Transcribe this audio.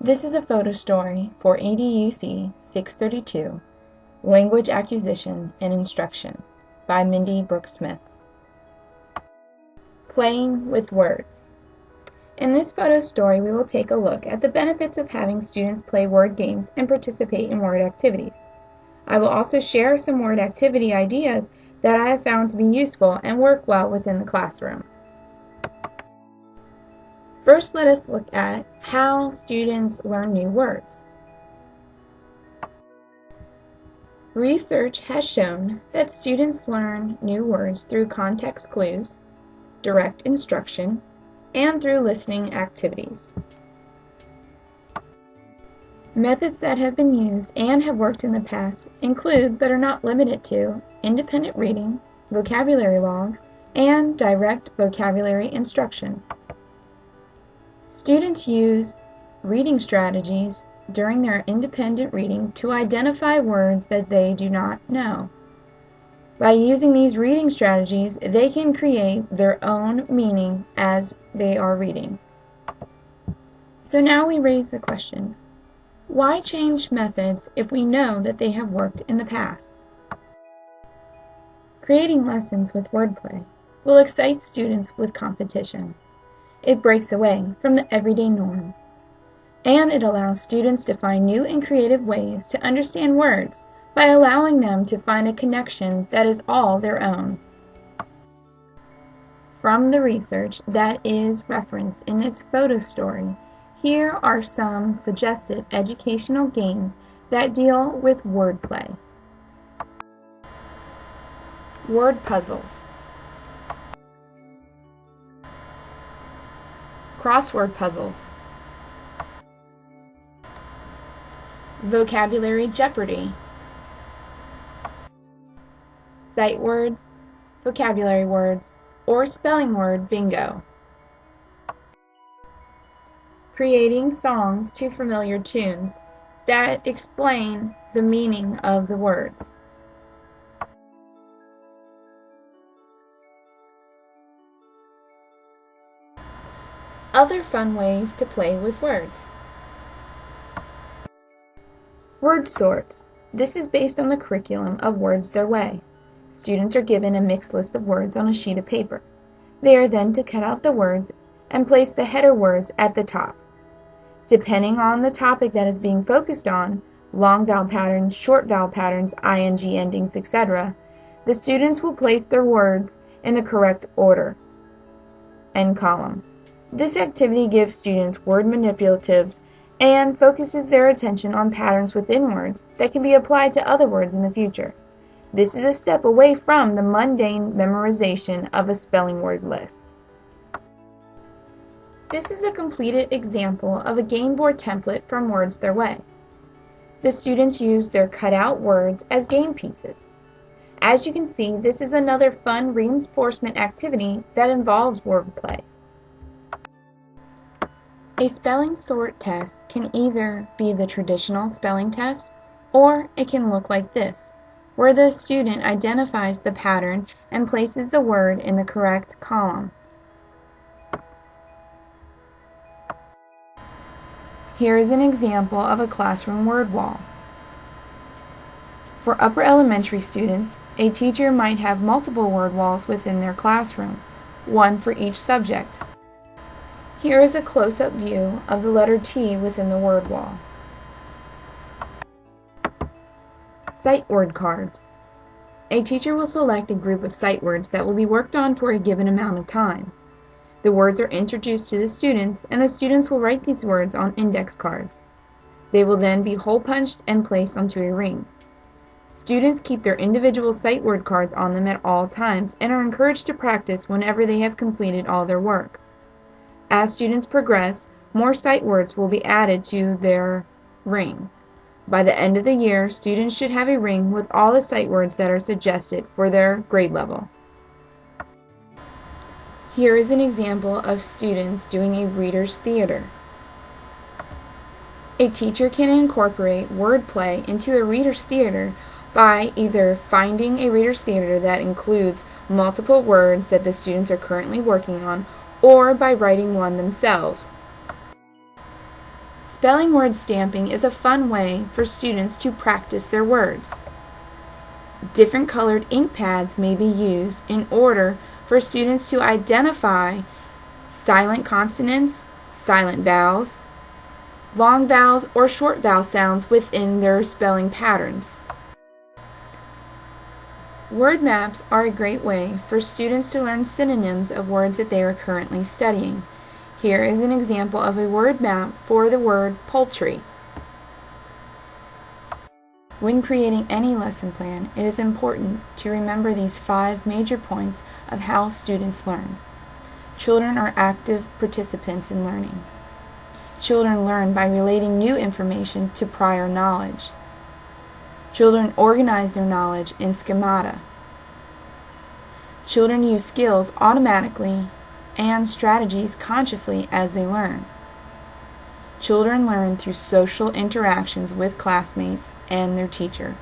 This is a photo story for EDUC632, Language Acquisition and Instruction, by Mindy Brooks Smith. Playing with words. In this photo story, we will take a look at the benefits of having students play word games and participate in word activities. I will also share some word activity ideas that I have found to be useful and work well within the classroom. First, let us look at how students learn new words. Research has shown that students learn new words through context clues, direct instruction, and through listening activities. Methods that have been used and have worked in the past include, but are not limited to, independent reading, vocabulary logs, and direct vocabulary instruction. Students use reading strategies during their independent reading to identify words that they do not know. By using these reading strategies, they can create their own meaning as they are reading. So now we raise the question, why change methods if we know that they have worked in the past? Creating lessons with wordplay will excite students with competition. It breaks away from the everyday norm, and it allows students to find new and creative ways to understand words by allowing them to find a connection that is all their own. From the research that is referenced in this photo story, here are some suggested educational games that deal with wordplay. Word puzzles. Crossword puzzles. Vocabulary Jeopardy. Sight words, vocabulary words, or spelling word bingo. Creating songs to familiar tunes that explain the meaning of the words. Other fun ways to play with words. Word sorts. This is based on the curriculum of Words Their Way. Students are given a mixed list of words on a sheet of paper. They are then to cut out the words and place the header words at the top. Depending on the topic that is being focused on, long vowel patterns, short vowel patterns, ing endings, etc., the students will place their words in the correct order and column. This activity gives students word manipulatives and focuses their attention on patterns within words that can be applied to other words in the future. This is a step away from the mundane memorization of a spelling word list. This is a completed example of a game board template from Words Their Way. The students use their cut-out words as game pieces. As you can see, this is another fun reinforcement activity that involves wordplay. A spelling sort test can either be the traditional spelling test, or it can look like this, where the student identifies the pattern and places the word in the correct column. Here is an example of a classroom word wall. For upper elementary students, a teacher might have multiple word walls within their classroom, one for each subject. Here is a close-up view of the letter T within the word wall. Sight word cards. A teacher will select a group of sight words that will be worked on for a given amount of time. The words are introduced to the students, and the students will write these words on index cards. They will then be hole punched and placed onto a ring. Students keep their individual sight word cards on them at all times and are encouraged to practice whenever they have completed all their work. As students progress, more sight words will be added to their ring. By the end of the year, students should have a ring with all the sight words that are suggested for their grade level. Here is an example of students doing a reader's theater. A teacher can incorporate wordplay into a reader's theater by either finding a reader's theater that includes multiple words that the students are currently working on, or by writing one themselves. Spelling word stamping is a fun way for students to practice their words. Different colored ink pads may be used in order for students to identify silent consonants, silent vowels, long vowels, or short vowel sounds within their spelling patterns. Word maps are a great way for students to learn synonyms of words that they are currently studying. Here is an example of a word map for the word poultry. When creating any lesson plan, it is important to remember these 5 major points of how students learn. Children are active participants in learning. Children learn by relating new information to prior knowledge. Children organize their knowledge in schemata. Children use skills automatically and strategies consciously as they learn. Children learn through social interactions with classmates and their teacher.